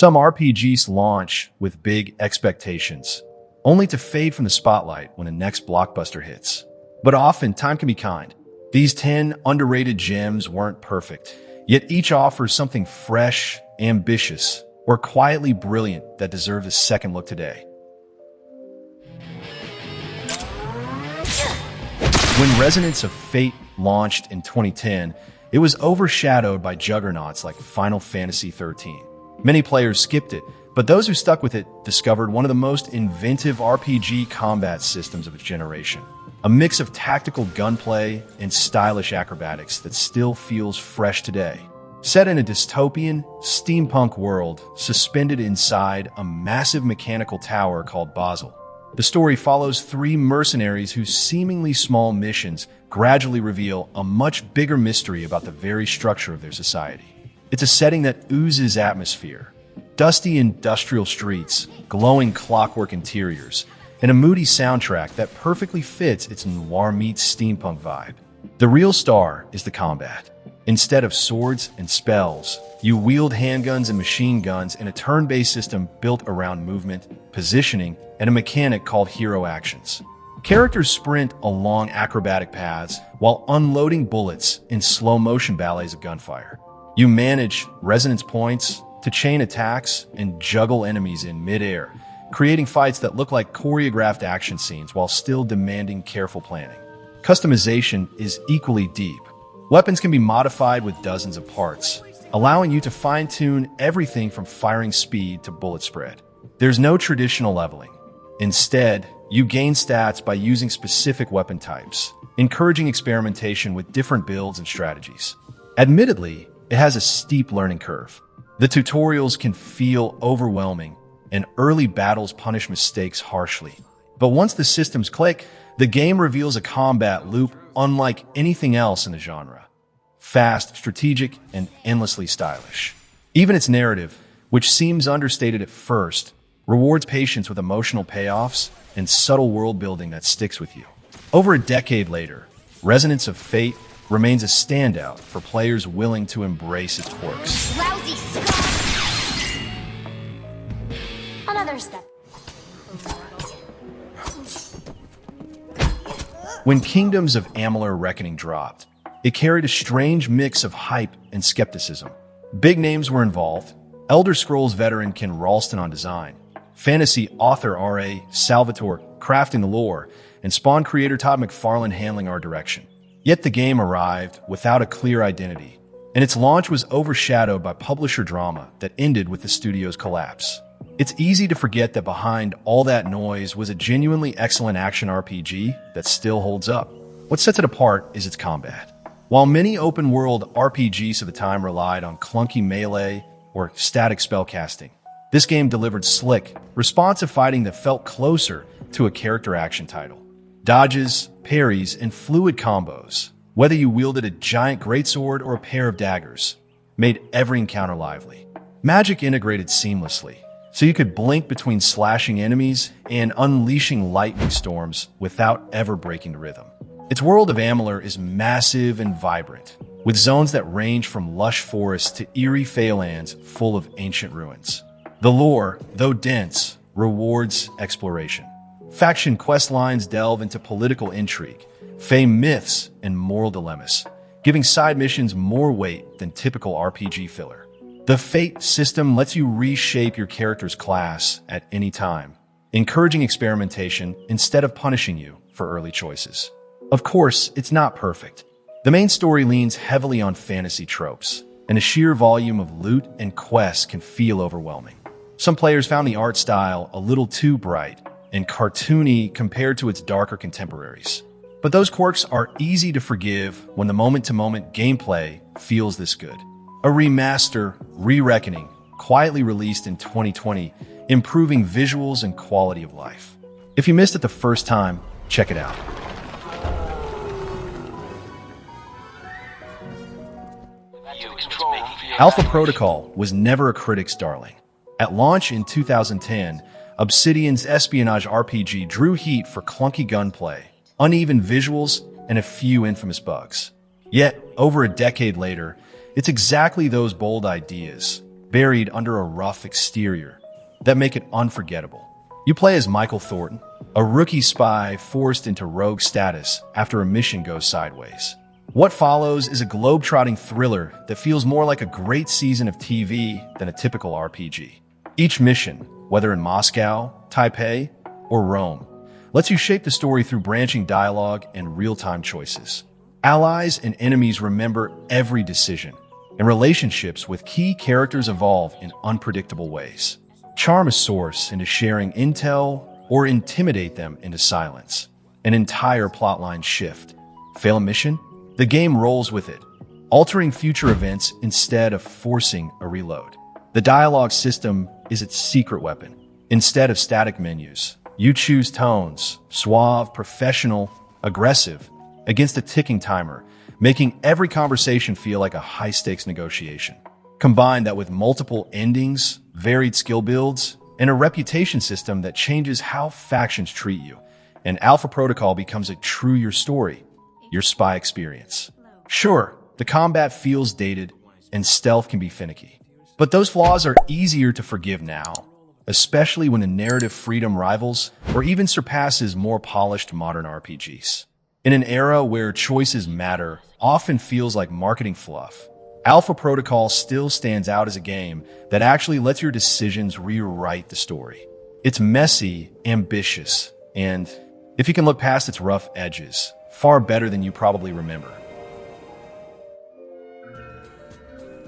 Some RPGs launch with big expectations, only to fade from the spotlight when the next blockbuster hits. But often, time can be kind. These 10 underrated gems weren't perfect, yet each offers something fresh, ambitious, or quietly brilliant that deserves a second look today. When Resonance of Fate launched in 2010, it was overshadowed by juggernauts like Final Fantasy XIII. Many players skipped it, but those who stuck with it discovered one of the most inventive RPG combat systems of its generation. A mix of tactical gunplay and stylish acrobatics that still feels fresh today. Set in a dystopian, steampunk world suspended inside a massive mechanical tower called Basel. The story follows three mercenaries whose seemingly small missions gradually reveal a much bigger mystery about the very structure of their society. It's a setting that oozes atmosphere. Dusty industrial streets, glowing clockwork interiors, and a moody soundtrack that perfectly fits its noir meets steampunk vibe. The real star is the combat. Instead of swords and spells, you wield handguns and machine guns in a turn-based system built around movement, positioning, and a mechanic called hero actions. Characters sprint along acrobatic paths while unloading bullets in slow-motion ballets of gunfire. You manage resonance points to chain attacks and juggle enemies in midair, creating fights that look like choreographed action scenes while still demanding careful planning. Customization is equally deep. Weapons can be modified with dozens of parts, allowing you to fine-tune everything from firing speed to bullet spread. There's no traditional leveling. Instead, you gain stats by using specific weapon types, encouraging experimentation with different builds and strategies. Admittedly, it has a steep learning curve. The tutorials can feel overwhelming, and early battles punish mistakes harshly. But once the systems click, the game reveals a combat loop unlike anything else in the genre. Fast, strategic, and endlessly stylish. Even its narrative, which seems understated at first, rewards patience with emotional payoffs and subtle world building that sticks with you. Over a decade later, Resonance of Fate remains a standout for players willing to embrace its quirks. Lousy scum! Another step. When Kingdoms of Amalur Reckoning dropped, it carried a strange mix of hype and skepticism. Big names were involved: Elder Scrolls veteran Ken Ralston on design, fantasy author R.A. Salvatore crafting the lore, and Spawn creator Todd McFarlane handling art direction. Yet the game arrived without a clear identity, and its launch was overshadowed by publisher drama that ended with the studio's collapse. It's easy to forget that behind all that noise was a genuinely excellent action RPG that still holds up. What sets it apart is its combat. While many open-world RPGs of the time relied on clunky melee or static spellcasting, this game delivered slick, responsive fighting that felt closer to a character action title. Dodges, parries, and fluid combos, whether you wielded a giant greatsword or a pair of daggers, made every encounter lively. Magic integrated seamlessly, so you could blink between slashing enemies and unleashing lightning storms without ever breaking the rhythm. Its world of Amalur is massive and vibrant, with zones that range from lush forests to eerie Feylands full of ancient ruins. The lore, though dense, rewards exploration. Faction quest lines delve into political intrigue, Fey myths, and moral dilemmas, giving side missions more weight than typical RPG filler. The Fate system lets you reshape your character's class at any time, encouraging experimentation instead of punishing you for early choices. Of course, it's not perfect. The main story leans heavily on fantasy tropes, and the sheer volume of loot and quests can feel overwhelming. Some players found the art style a little too bright and cartoony compared to its darker contemporaries. But those quirks are easy to forgive when the moment-to-moment gameplay feels this good. A remaster, Re-Reckoning, quietly released in 2020, improving visuals and quality of life. If you missed it the first time, check it out. Alpha Protocol was never a critic's darling. At launch in 2010, Obsidian's espionage RPG drew heat for clunky gunplay, uneven visuals, and a few infamous bugs. Yet, over a decade later, it's exactly those bold ideas, buried under a rough exterior, that make it unforgettable. You play as Michael Thornton, a rookie spy forced into rogue status after a mission goes sideways. What follows is a globe-trotting thriller that feels more like a great season of TV than a typical RPG. Each mission, whether in Moscow, Taipei, or Rome, lets you shape the story through branching dialogue and real-time choices. Allies and enemies remember every decision, and relationships with key characters evolve in unpredictable ways. Charm a source into sharing intel or intimidate them into silence. An entire plotline shift. Fail a mission? The game rolls with it, altering future events instead of forcing a reload. The dialogue system is its secret weapon. Instead of static menus, you choose tones, suave, professional, aggressive, against a ticking timer, making every conversation feel like a high-stakes negotiation. Combine that with multiple endings, varied skill builds, and a reputation system that changes how factions treat you, and Alpha Protocol becomes a true your story, your spy experience. Sure, the combat feels dated, and stealth can be finicky. But those flaws are easier to forgive now, especially when the narrative freedom rivals or even surpasses more polished modern RPGs. In an era where choices matter often feels like marketing fluff, Alpha Protocol still stands out as a game that actually lets your decisions rewrite the story. It's messy, ambitious, and, if you can look past its rough edges, far better than you probably remember.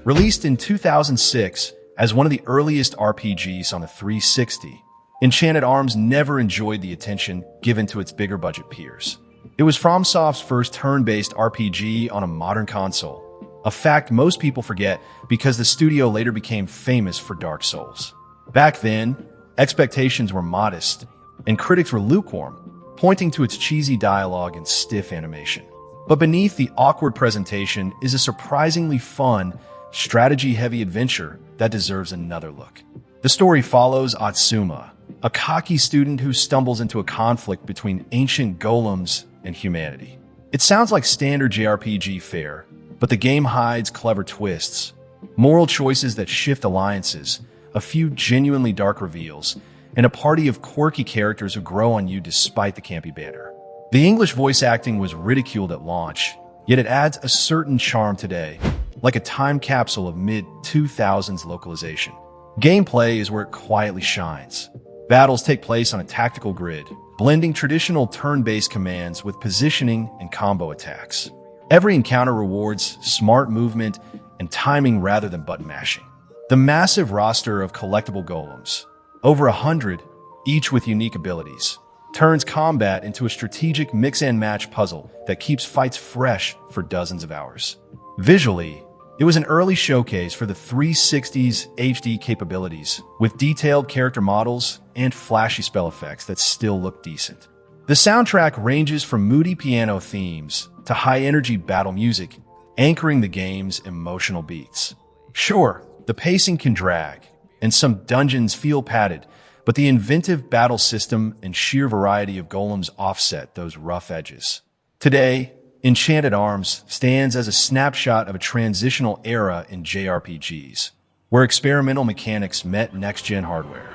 Released in 2006 as one of the earliest RPGs on the 360, Enchanted Arms never enjoyed the attention given to its bigger budget peers. It was FromSoft's first turn-based RPG on a modern console, a fact most people forget because the studio later became famous for Dark Souls. Back then, expectations were modest, and critics were lukewarm, pointing to its cheesy dialogue and stiff animation. But beneath the awkward presentation is a surprisingly fun, strategy-heavy adventure that deserves another look. The story follows Atsuma, a cocky student who stumbles into a conflict between ancient golems and humanity. It sounds like standard JRPG fare, but the game hides clever twists, moral choices that shift alliances, a few genuinely dark reveals, and a party of quirky characters who grow on you despite the campy banter. The English voice acting was ridiculed at launch, yet it adds a certain charm today, like a time capsule of mid-2000s localization. Gameplay is where it quietly shines. Battles take place on a tactical grid, blending traditional turn-based commands with positioning and combo attacks. Every encounter rewards smart movement and timing rather than button mashing. The massive roster of collectible golems, over 100, each with unique abilities, turns combat into a strategic mix-and-match puzzle that keeps fights fresh for dozens of hours. Visually, it was an early showcase for the 360's HD capabilities, with detailed character models and flashy spell effects that still look decent. The soundtrack ranges from moody piano themes to high-energy battle music, anchoring the game's emotional beats. Sure, the pacing can drag, and some dungeons feel padded, but the inventive battle system and sheer variety of golems offset those rough edges. Today, Enchanted Arms stands as a snapshot of a transitional era in JRPGs, where experimental mechanics met next-gen hardware.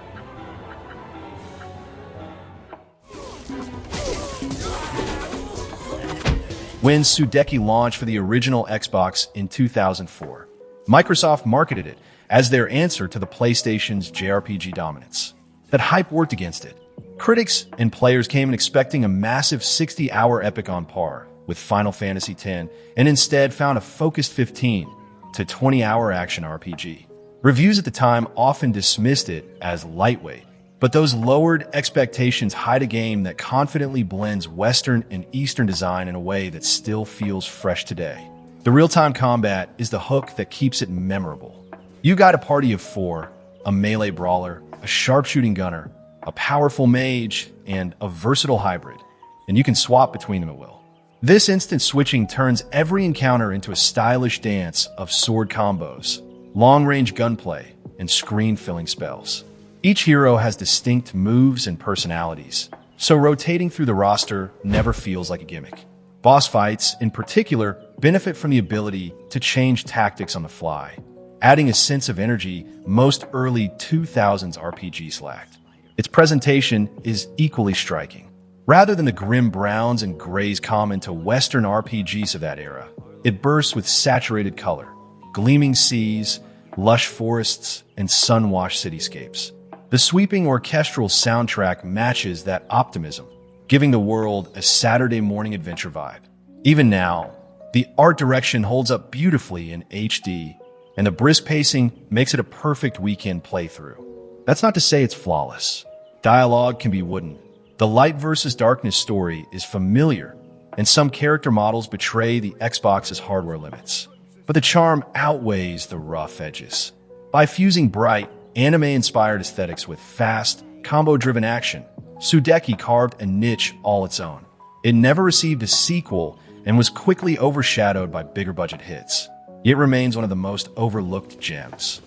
When Sudeki launched for the original Xbox in 2004, Microsoft marketed it as their answer to the PlayStation's JRPG dominance. That hype worked against it. Critics and players came in expecting a massive 60-hour epic on par with Final Fantasy X, and instead found a focused 15 to 20-hour action RPG. Reviews at the time often dismissed it as lightweight, but those lowered expectations hide a game that confidently blends Western and Eastern design in a way that still feels fresh today. The real-time combat is the hook that keeps it memorable. You got a party of 4, a melee brawler, a sharpshooting gunner, a powerful mage, and a versatile hybrid, and you can swap between them at will. This instant switching turns every encounter into a stylish dance of sword combos, long-range gunplay, and screen-filling spells. Each hero has distinct moves and personalities, so rotating through the roster never feels like a gimmick. Boss fights, in particular, benefit from the ability to change tactics on the fly, adding a sense of energy most early 2000s RPGs lacked. Its presentation is equally striking. Rather than the grim browns and grays common to Western RPGs of that era, it bursts with saturated color, gleaming seas, lush forests, and sun-washed cityscapes. The sweeping orchestral soundtrack matches that optimism, giving the world a Saturday morning adventure vibe. Even now, the art direction holds up beautifully in HD, and the brisk pacing makes it a perfect weekend playthrough. That's not to say it's flawless. Dialogue can be wooden. The light versus darkness story is familiar, and some character models betray the Xbox's hardware limits. But the charm outweighs the rough edges. By fusing bright, anime-inspired aesthetics with fast, combo-driven action, Sudeki carved a niche all its own. It never received a sequel and was quickly overshadowed by bigger-budget hits. It remains one of the most overlooked gems.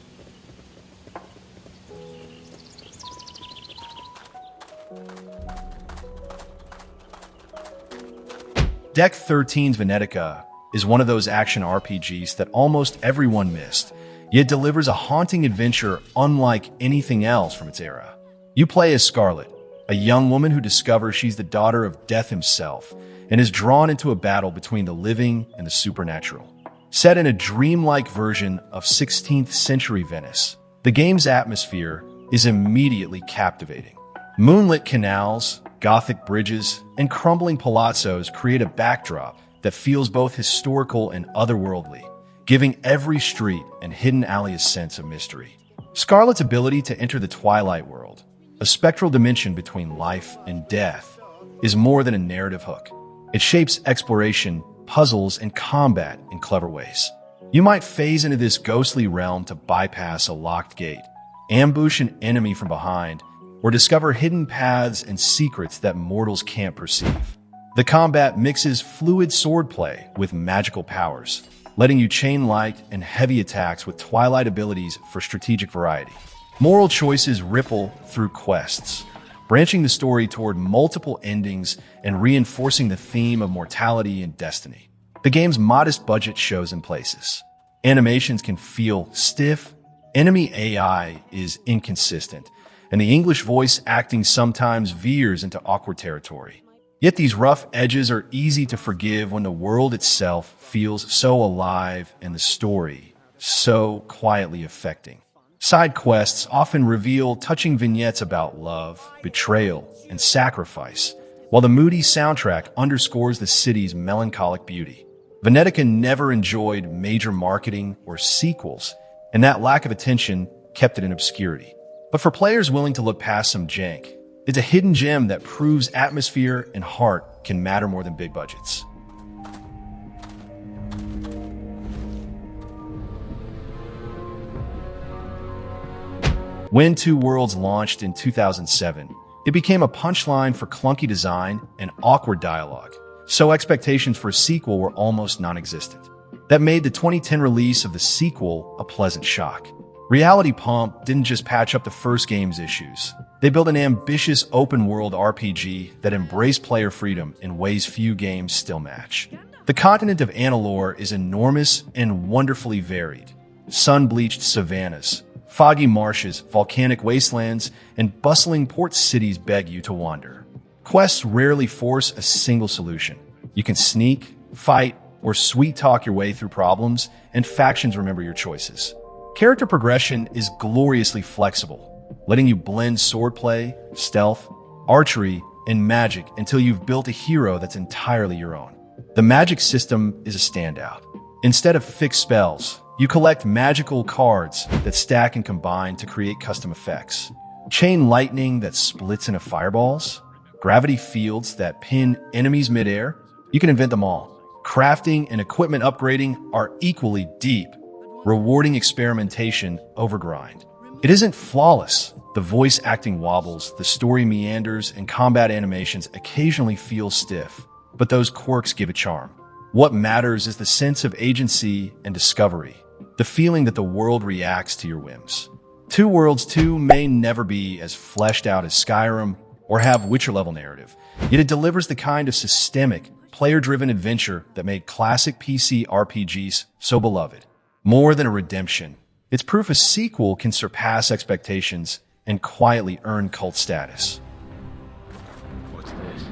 Deck 13's Venetica is one of those action RPGs that almost everyone missed, yet delivers a haunting adventure unlike anything else from its era. You play as Scarlet, a young woman who discovers she's the daughter of Death himself and is drawn into a battle between the living and the supernatural. Set in a dreamlike version of 16th century Venice, the game's atmosphere is immediately captivating. Moonlit canals, Gothic bridges, and crumbling palazzos create a backdrop that feels both historical and otherworldly, giving every street and hidden alley a sense of mystery. Scarlet's ability to enter the Twilight world, a spectral dimension between life and death, is more than a narrative hook. It shapes exploration, puzzles, and combat in clever ways. You might phase into this ghostly realm to bypass a locked gate, ambush an enemy from behind, or discover hidden paths and secrets that mortals can't perceive. The combat mixes fluid swordplay with magical powers, letting you chain light and heavy attacks with Twilight abilities for strategic variety. Moral choices ripple through quests, branching the story toward multiple endings and reinforcing the theme of mortality and destiny. The game's modest budget shows in places. Animations can feel stiff, enemy AI is inconsistent, and the English voice acting sometimes veers into awkward territory. Yet these rough edges are easy to forgive when the world itself feels so alive and the story so quietly affecting. Side quests often reveal touching vignettes about love, betrayal, and sacrifice, while the moody soundtrack underscores the city's melancholic beauty. Venetica never enjoyed major marketing or sequels, and that lack of attention kept it in obscurity. But for players willing to look past some jank, it's a hidden gem that proves atmosphere and heart can matter more than big budgets. When Two Worlds launched in 2007, it became a punchline for clunky design and awkward dialogue, so expectations for a sequel were almost non-existent. That made the 2010 release of the sequel a pleasant shock. Reality Pump didn't just patch up the first game's issues. They built an ambitious open-world RPG that embraced player freedom in ways few games still match. The continent of Annalore is enormous and wonderfully varied. Sun-bleached savannas, foggy marshes, volcanic wastelands, and bustling port cities beg you to wander. Quests rarely force a single solution. You can sneak, fight, or sweet-talk your way through problems, and factions remember your choices. Character progression is gloriously flexible, letting you blend swordplay, stealth, archery, and magic until you've built a hero that's entirely your own. The magic system is a standout. Instead of fixed spells, you collect magical cards that stack and combine to create custom effects. Chain lightning that splits into fireballs, gravity fields that pin enemies midair. You can invent them all. Crafting and equipment upgrading are equally deep, rewarding experimentation over grind. It isn't flawless. The voice acting wobbles, the story meanders, and combat animations occasionally feel stiff, but those quirks give it charm. What matters is the sense of agency and discovery, the feeling that the world reacts to your whims. Two Worlds 2 may never be as fleshed out as Skyrim or have Witcher-level narrative, yet it delivers the kind of systemic, player-driven adventure that made classic PC RPGs so beloved. More than a redemption, It's proof a sequel can surpass expectations and quietly earn cult status. What's this?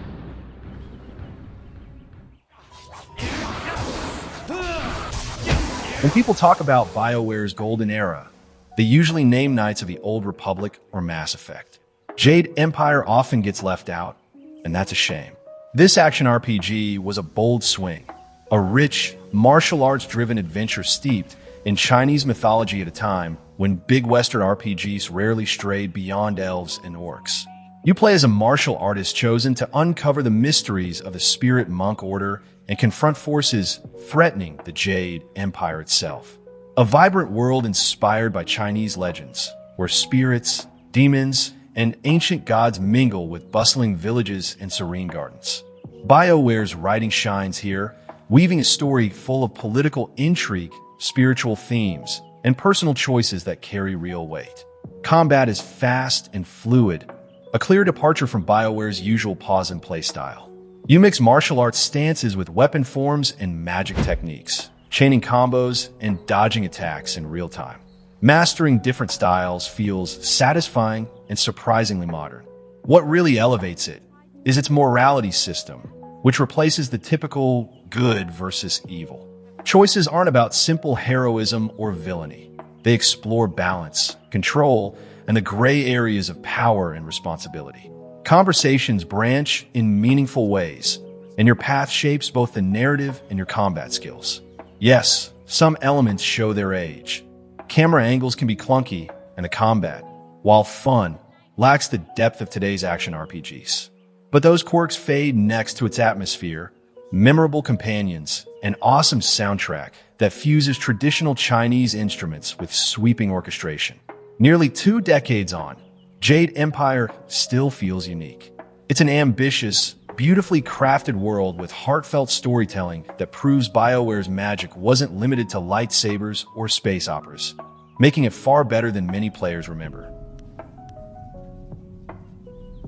When people talk about BioWare's golden era, they usually name Knights of the Old Republic or Mass Effect. Jade Empire often gets left out, and that's a shame. This action RPG was a bold swing, a rich, martial arts-driven adventure steeped in Chinese mythology at a time when big Western RPGs rarely strayed beyond elves and orcs. You play as a martial artist chosen to uncover the mysteries of the Spirit Monk Order and confront forces threatening the Jade Empire itself. A vibrant world inspired by Chinese legends, where spirits, demons, and ancient gods mingle with bustling villages and serene gardens. BioWare's writing shines here, weaving a story full of political intrigue, spiritual themes, and personal choices that carry real weight. Combat is fast and fluid, a clear departure from BioWare's usual pause-and-play style. You mix martial arts stances with weapon forms and magic techniques, chaining combos and dodging attacks in real time. Mastering different styles feels satisfying and surprisingly modern. What really elevates it is its morality system, which replaces the typical good versus evil. Choices aren't about simple heroism or villainy. They explore balance, control, and the gray areas of power and responsibility. Conversations branch in meaningful ways, and your path shapes both the narrative and your combat skills. Yes, some elements show their age. Camera angles can be clunky, and the combat, while fun, lacks the depth of today's action RPGs. But those quirks fade next to its atmosphere, memorable companions, an awesome soundtrack that fuses traditional Chinese instruments with sweeping orchestration. Nearly 2 decades on, Jade Empire still feels unique. It's an ambitious, beautifully crafted world with heartfelt storytelling that proves BioWare's magic wasn't limited to lightsabers or space operas, making it far better than many players remember.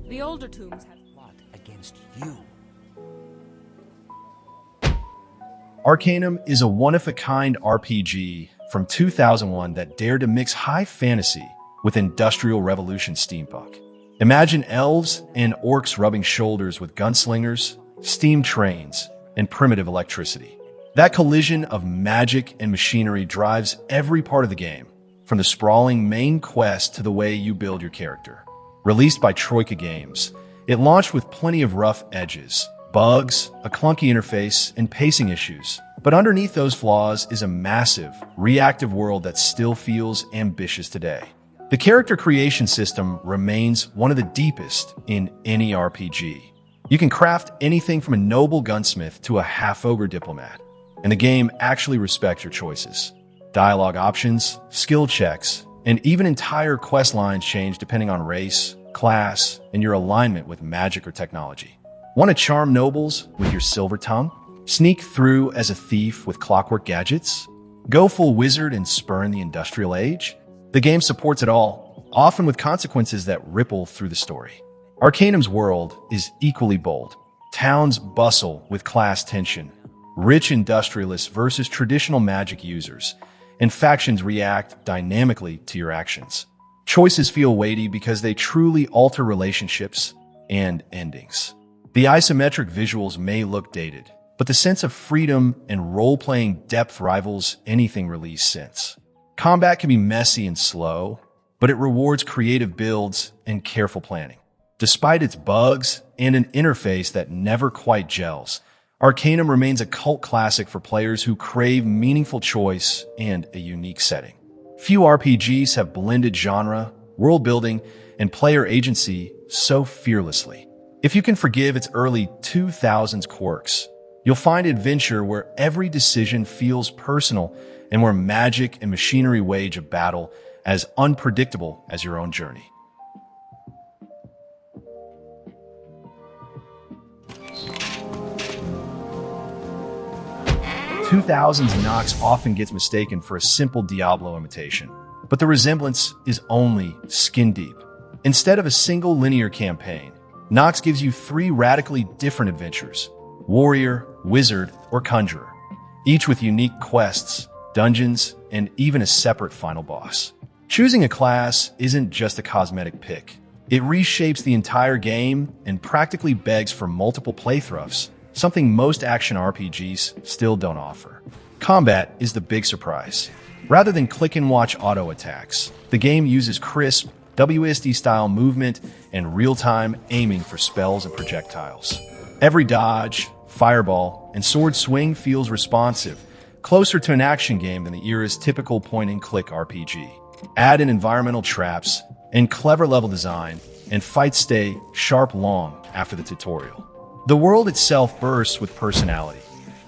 The older tombs have Plot against you. Arcanum is a one-of-a-kind RPG from 2001 that dared to mix high fantasy with Industrial Revolution steampunk. Imagine elves and orcs rubbing shoulders with gunslingers, steam trains, and primitive electricity. That collision of magic and machinery drives every part of the game, from the sprawling main quest to the way you build your character. Released by Troika Games, it launched with plenty of rough edges, bugs, a clunky interface, and pacing issues. But underneath those flaws is a massive, reactive world that still feels ambitious today. The character creation system remains one of the deepest in any RPG. You can craft anything from a noble gunsmith to a half-ogre diplomat, and the game actually respects your choices. Dialogue options, skill checks, and even entire quest lines change depending on race, class, and your alignment with magic or technology. Want to charm nobles with your silver tongue? Sneak through as a thief with clockwork gadgets? Go full wizard and spurn the industrial age? The game supports it all, often with consequences that ripple through the story. Arcanum's world is equally bold. Towns bustle with class tension, rich industrialists versus traditional magic users, and factions react dynamically to your actions. Choices feel weighty because they truly alter relationships and endings. The isometric visuals may look dated, but the sense of freedom and role-playing depth rivals anything released since. Combat can be messy and slow, but it rewards creative builds and careful planning. Despite its bugs and an interface that never quite gels, Arcanum remains a cult classic for players who crave meaningful choice and a unique setting. Few RPGs have blended genre, world building, and player agency so fearlessly. If you can forgive its early 2000s quirks, you'll find adventure where every decision feels personal and where magic and machinery wage a battle as unpredictable as your own journey. "2000s Nox often gets mistaken for a simple Diablo imitation, but the resemblance is only skin deep. Instead of a single linear campaign, Nox gives you 3 radically different adventures: warrior, wizard, or conjurer, each with unique quests, dungeons, and even a separate final boss. Choosing a class isn't just a cosmetic pick. It reshapes the entire game and practically begs for multiple playthroughs, something most action RPGs still don't offer. Combat is the big surprise. Rather than click-and-watch auto attacks, the game uses crisp, WSD-style movement and real-time aiming for spells and projectiles. Every dodge, fireball, and sword swing feels responsive, closer to an action game than the era's typical point-and-click RPG. Add in environmental traps and clever level design, and fights stay sharp long after the tutorial. The world itself bursts with personality.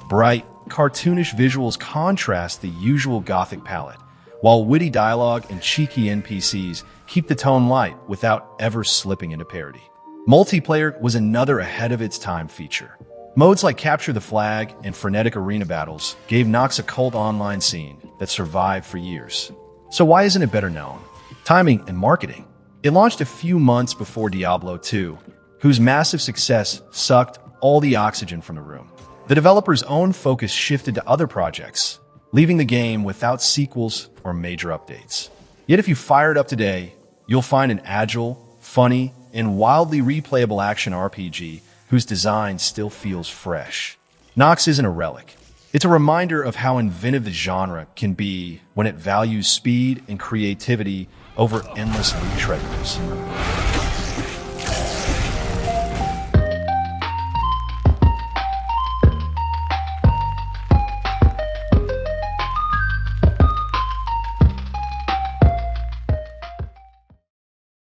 Bright, cartoonish visuals contrast the usual Gothic palette, while witty dialogue and cheeky NPCs keep the tone light without ever slipping into parody. Multiplayer was another ahead-of-its-time feature. Modes like Capture the Flag and frenetic arena battles gave Nox a cult online scene that survived for years. So why isn't it better known? Timing and marketing. It launched a few months before Diablo 2, whose massive success sucked all the oxygen from the room. The developer's own focus shifted to other projects, leaving the game without sequels or major updates. Yet if you fire it up today, you'll find an agile, funny, and wildly replayable action RPG whose design still feels fresh. Nox isn't a relic. It's a reminder of how inventive the genre can be when it values speed and creativity over endless loot treadmills.